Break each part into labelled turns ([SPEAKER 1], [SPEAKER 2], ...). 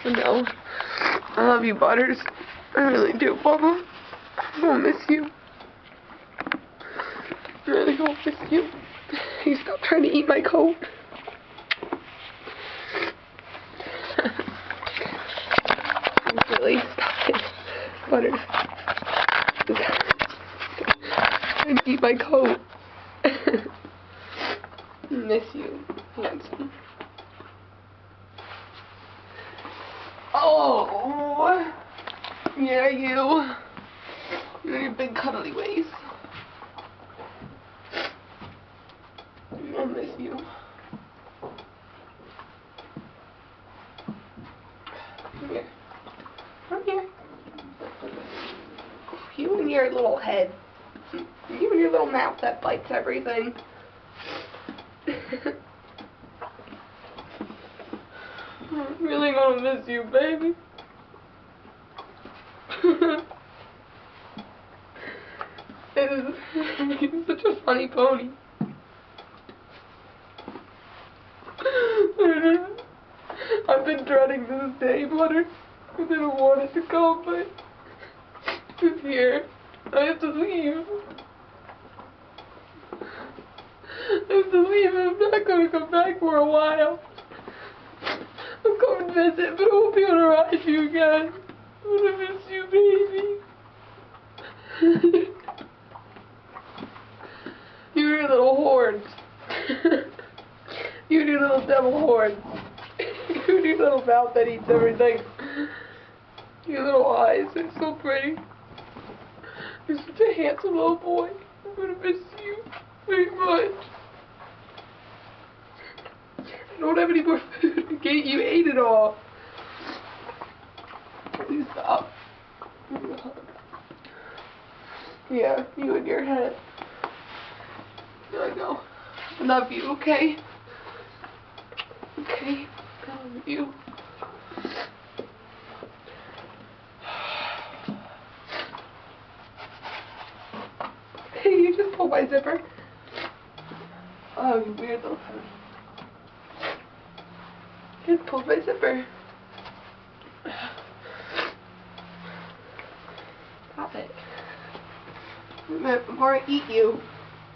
[SPEAKER 1] No. I love you, Butters. I really do, Bubba. I will miss you. I really will miss you. You stop trying to eat my coat. Really, stop it. Butters. Trying to eat my coat. Miss you, handsome. Oh, yeah, you. You and your big cuddly ways. I'll miss you. Come here. Come here. You and your little head. You and your little mouth that bites everything. I'm really gonna miss you, baby. You're such a funny pony. I've been dreading this day, Butter. I didn't want it to come, but it's here. I have to leave. I have to leave. I'm not gonna come back for a while. I'll come and visit, but I won't be able to ride you again. I'm gonna miss you, baby. You and your little horns. You and your little devil horns. You and your little mouth that eats everything. Your little eyes, they're so pretty. You're such a handsome little boy. I'm gonna miss you very much. I don't have any more food to get. You ate it all. Please stop. Yeah, you and your head. There I go. I love you, okay? Okay? I love you. Hey, you just pulled my zipper. Oh, you weird little pony. You just pulled my zipper. Stop it. Before I eat you.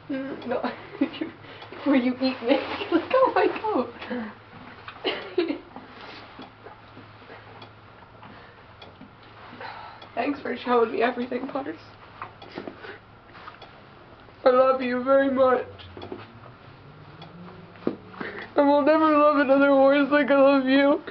[SPEAKER 1] No. Before you eat me. Let go of my coat. Thanks for showing me everything, Butters. I love you very much. I will never love another horse like I love you.